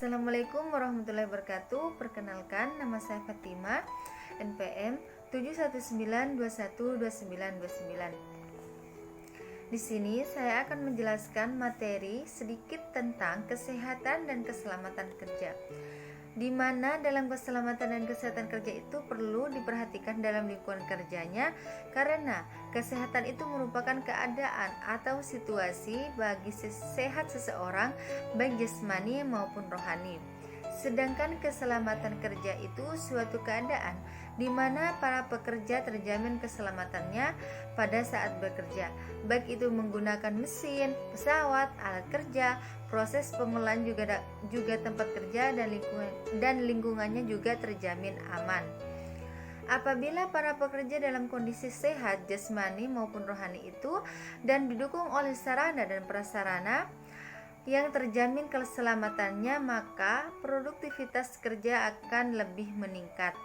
Assalamualaikum warahmatullahi wabarakatuh. Perkenalkan, nama saya Fatima, NPM 719212929. Di sini saya akan menjelaskan materi sedikit tentang kesehatan dan keselamatan kerja, di mana dalam keselamatan dan kesehatan kerja itu perlu diperhatikan dalam lingkungan kerjanya, karena kesehatan itu merupakan keadaan atau situasi bagi sehat seseorang baik jasmani maupun rohani. Sedangkan keselamatan kerja itu suatu keadaan di mana para pekerja terjamin keselamatannya pada saat bekerja, baik itu menggunakan mesin, pesawat, alat kerja, proses pengolahan juga tempat kerja dan lingkungannya juga terjamin aman. Apabila para pekerja dalam kondisi sehat jasmani maupun rohani itu dan didukung oleh sarana dan prasarana yang terjamin keselamatannya, maka produktivitas kerja akan lebih meningkat.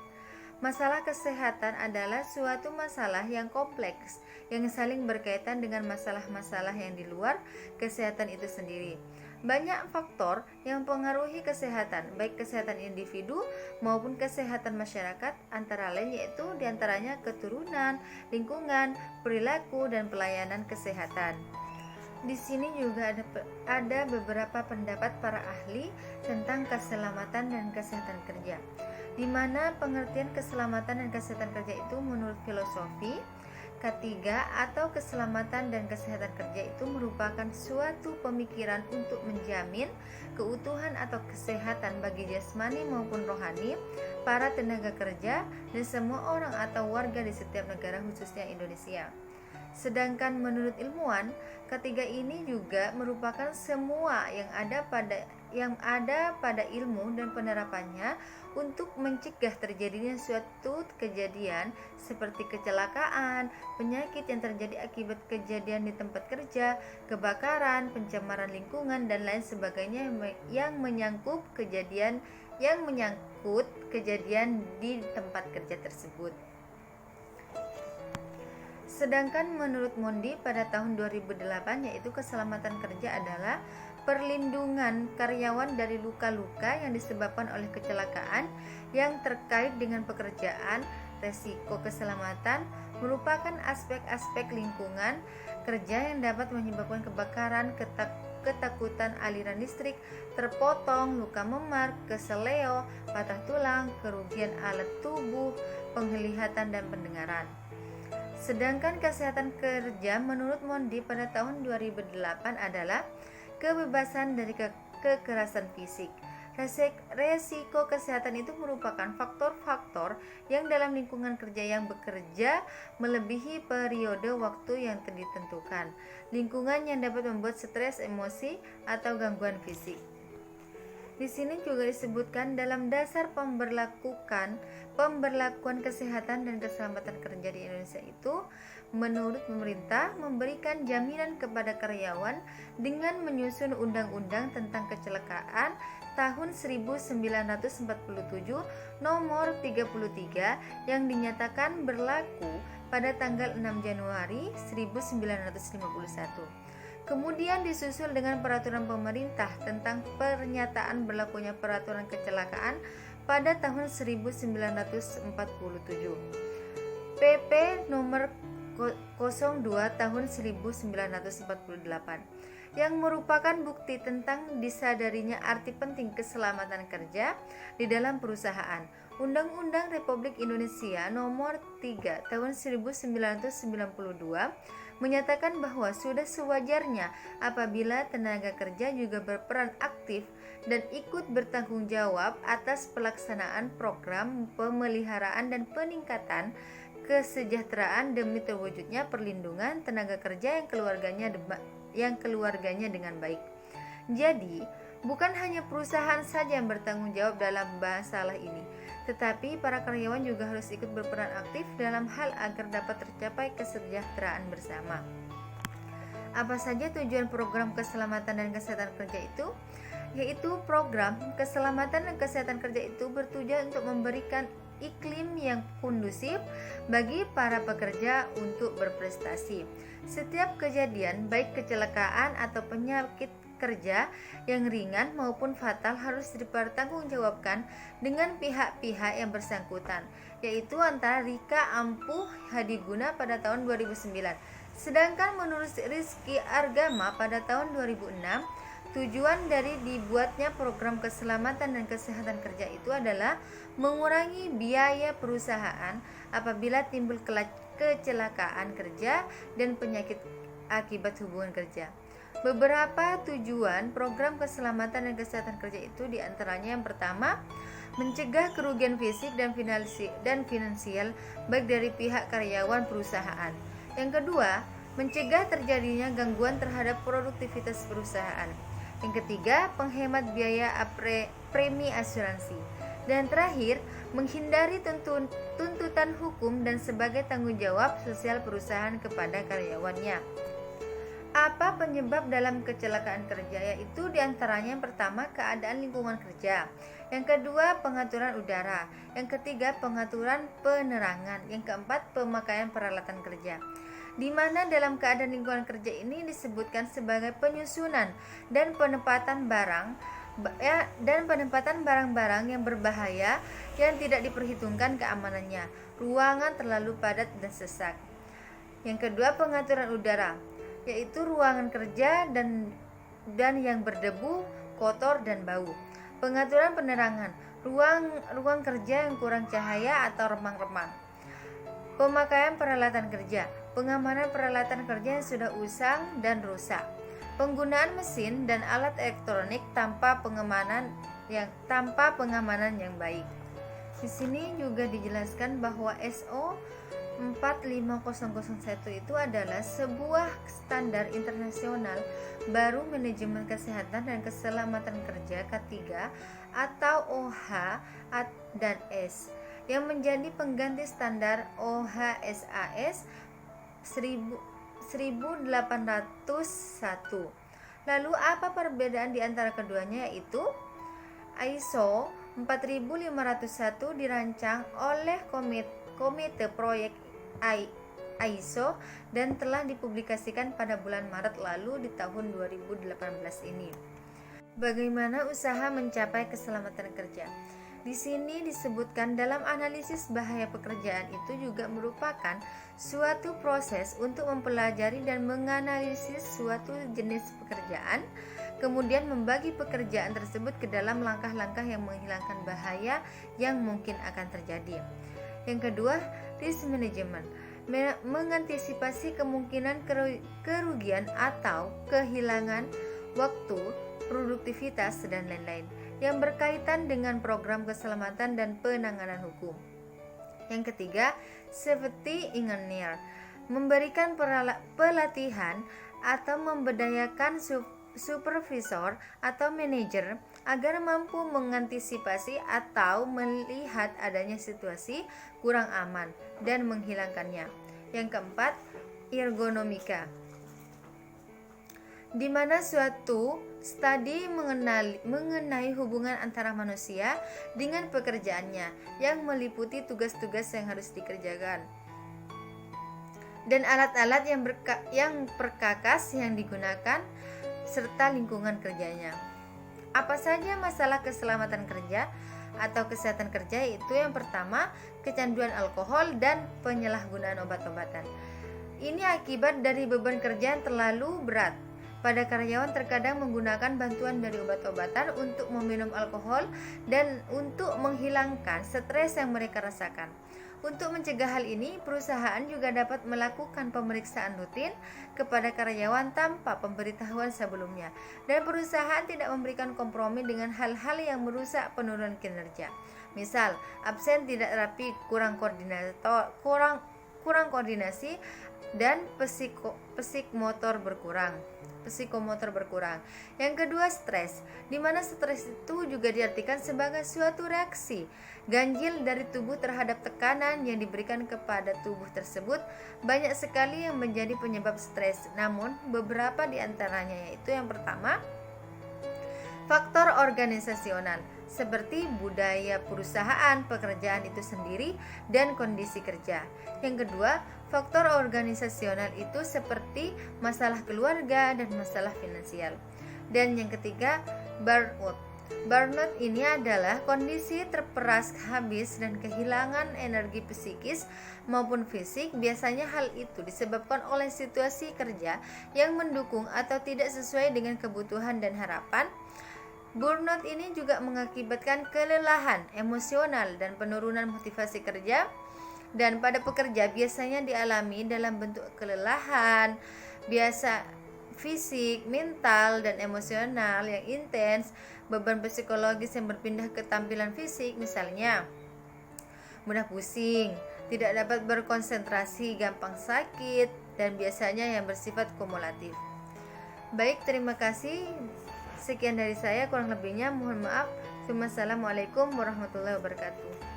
Masalah kesehatan adalah suatu masalah yang kompleks yang saling berkaitan dengan masalah-masalah yang di luar kesehatan itu sendiri. Banyak faktor yang mempengaruhi kesehatan, baik kesehatan individu maupun kesehatan masyarakat, antara lain yaitu diantaranya keturunan, lingkungan, perilaku, dan pelayanan kesehatan. Di sini juga ada beberapa pendapat para ahli tentang keselamatan dan kesehatan kerja, di mana pengertian keselamatan dan kesehatan kerja itu menurut filosofi ketiga atau keselamatan dan kesehatan kerja itu merupakan suatu pemikiran untuk menjamin keutuhan atau kesehatan bagi jasmani maupun rohani para tenaga kerja dan semua orang atau warga di setiap negara, khususnya Indonesia. Sedangkan menurut ilmuwan, ketiga ini juga merupakan semua yang ada pada ilmu dan penerapannya untuk mencegah terjadinya suatu kejadian seperti kecelakaan, penyakit yang terjadi akibat kejadian di tempat kerja, kebakaran, pencemaran lingkungan, dan lain sebagainya yang menyangkut kejadian di tempat kerja tersebut. Sedangkan menurut Mondi pada tahun 2008, yaitu keselamatan kerja adalah perlindungan karyawan dari luka-luka yang disebabkan oleh kecelakaan yang terkait dengan pekerjaan. Resiko keselamatan merupakan aspek-aspek lingkungan kerja yang dapat menyebabkan kebakaran, ketakutan aliran listrik, terpotong, luka memar, keseleo, patah tulang, kerugian alat tubuh, penglihatan dan pendengaran. Sedangkan kesehatan kerja menurut Mondi pada tahun 2008 adalah kebebasan dari kekerasan fisik. Resiko kesehatan itu merupakan faktor-faktor yang dalam lingkungan kerja yang bekerja melebihi periode waktu yang ditentukan, lingkungan yang dapat membuat stres, emosi, atau gangguan fisik. Di sini juga disebutkan dalam dasar pemberlakuan kesehatan dan keselamatan kerja di Indonesia itu, menurut pemerintah memberikan jaminan kepada karyawan dengan menyusun Undang-Undang tentang Kecelakaan tahun 1947 nomor 33 yang dinyatakan berlaku pada tanggal 6 Januari 1951. Kemudian disusul dengan peraturan pemerintah tentang pernyataan berlakunya peraturan kecelakaan pada tahun 1947, PP nomor 02 tahun 1948, yang merupakan bukti tentang disadarinya arti penting keselamatan kerja di dalam perusahaan. Undang-Undang Republik Indonesia nomor 3 tahun 1992 menyatakan bahwa sudah sewajarnya apabila tenaga kerja juga berperan aktif dan ikut bertanggung jawab atas pelaksanaan program pemeliharaan dan peningkatan kesejahteraan demi terwujudnya perlindungan tenaga kerja yang keluarganya dengan baik. Jadi, bukan hanya perusahaan saja yang bertanggung jawab dalam masalah ini, tetapi para karyawan juga harus ikut berperan aktif dalam hal agar dapat tercapai kesejahteraan bersama. Apa saja tujuan program keselamatan dan kesehatan kerja itu? Yaitu program keselamatan dan kesehatan kerja itu bertujuan untuk memberikan iklim yang kondusif bagi para pekerja untuk berprestasi. Setiap kejadian, baik kecelakaan atau penyakit kerja yang ringan maupun fatal harus dipertanggungjawabkan dengan pihak-pihak yang bersangkutan, yaitu antara Rika Ampuh Hadiguna pada tahun 2009. Sedangkan menurut Rizky Argama pada tahun 2006, tujuan dari dibuatnya program keselamatan dan kesehatan kerja itu adalah mengurangi biaya perusahaan apabila timbul kecelakaan kerja dan penyakit akibat hubungan kerja. Beberapa tujuan program keselamatan dan kesehatan kerja itu diantaranya yang pertama, mencegah kerugian fisik dan finansial baik dari pihak karyawan perusahaan. Yang kedua, mencegah terjadinya gangguan terhadap produktivitas perusahaan. Yang ketiga, penghemat biaya premi asuransi. Dan terakhir, menghindari tuntutan hukum dan sebagai tanggung jawab sosial perusahaan kepada karyawannya. Apa penyebab dalam kecelakaan kerja? Yaitu diantaranya yang pertama, keadaan lingkungan kerja. Yang kedua, pengaturan udara. Yang ketiga, pengaturan penerangan. Yang keempat, pemakaian peralatan kerja. Di mana dalam keadaan lingkungan kerja ini disebutkan sebagai penyusunan dan penempatan barang-barang yang berbahaya yang tidak diperhitungkan keamanannya, ruangan terlalu padat dan sesak. Yang kedua, pengaturan udara, yaitu ruangan kerja dan yang berdebu, kotor dan bau. Pengaturan penerangan, ruang kerja yang kurang cahaya atau remang-remang. Pemakaian peralatan kerja, pengamanan peralatan kerja yang sudah usang dan rusak. Penggunaan mesin dan alat elektronik tanpa pengamanan yang baik. Di sini juga dijelaskan bahwa SO 45001 itu adalah sebuah standar internasional baru manajemen kesehatan dan keselamatan kerja K3 atau OH dan S yang menjadi pengganti standar OHSAS 1801. Lalu apa perbedaan di antara keduanya? Yaitu ISO 4501 dirancang oleh Komite Proyek ISO dan telah dipublikasikan pada bulan Maret lalu di tahun 2018 ini. Bagaimana usaha mencapai keselamatan kerja? Di sini disebutkan dalam analisis bahaya pekerjaan itu juga merupakan suatu proses untuk mempelajari dan menganalisis suatu jenis pekerjaan, kemudian membagi pekerjaan tersebut ke dalam langkah-langkah yang menghilangkan bahaya yang mungkin akan terjadi. Yang kedua, risk management, mengantisipasi kemungkinan kerugian atau kehilangan waktu, produktivitas, dan lain-lain yang berkaitan dengan program keselamatan dan penanganan hukum. Yang ketiga, safety engineer, memberikan pelatihan atau memberdayakan supervisor atau manajer agar mampu mengantisipasi atau melihat adanya situasi kurang aman dan menghilangkannya. Yang keempat, ergonomika, di mana suatu studi mengenai hubungan antara manusia dengan pekerjaannya yang meliputi tugas-tugas yang harus dikerjakan dan alat-alat yang perkakas yang digunakan serta lingkungan kerjanya. Apa saja masalah keselamatan kerja atau kesehatan kerja? Itu yang pertama, kecanduan alkohol dan penyalahgunaan obat-obatan. Ini akibat dari beban kerja yang terlalu berat. Pada karyawan terkadang menggunakan bantuan dari obat-obatan untuk meminum alkohol dan untuk menghilangkan stres yang mereka rasakan. Untuk mencegah hal ini, perusahaan juga dapat melakukan pemeriksaan rutin kepada karyawan tanpa pemberitahuan sebelumnya, dan perusahaan tidak memberikan kompromi dengan hal-hal yang merusak penurunan kinerja. Misal, absen tidak rapi, kurang koordinasi dan psikomotor berkurang. Yang kedua, stres, di mana stres itu juga diartikan sebagai suatu reaksi ganjil dari tubuh terhadap tekanan yang diberikan kepada tubuh tersebut. Banyak sekali yang menjadi penyebab stres, namun beberapa di antaranya yaitu yang pertama, faktor organisasional seperti budaya perusahaan, pekerjaan itu sendiri, dan kondisi kerja. Yang kedua, faktor organisasional itu seperti masalah keluarga dan masalah finansial. Dan yang ketiga, burnout. Burnout ini adalah kondisi terperas habis dan kehilangan energi psikis maupun fisik. Biasanya hal itu disebabkan oleh situasi kerja yang mendukung atau tidak sesuai dengan kebutuhan dan harapan. Burnout ini juga mengakibatkan kelelahan emosional dan penurunan motivasi kerja. Dan pada pekerja biasanya dialami dalam bentuk kelelahan biasa fisik, mental, dan emosional yang intens, beban psikologis yang berpindah ke tampilan fisik, misalnya mudah pusing, tidak dapat berkonsentrasi, gampang sakit, dan biasanya yang bersifat kumulatif. Baik, terima kasih. Sekian dari saya, kurang lebihnya mohon maaf. Wassalamualaikum warahmatullahi wabarakatuh.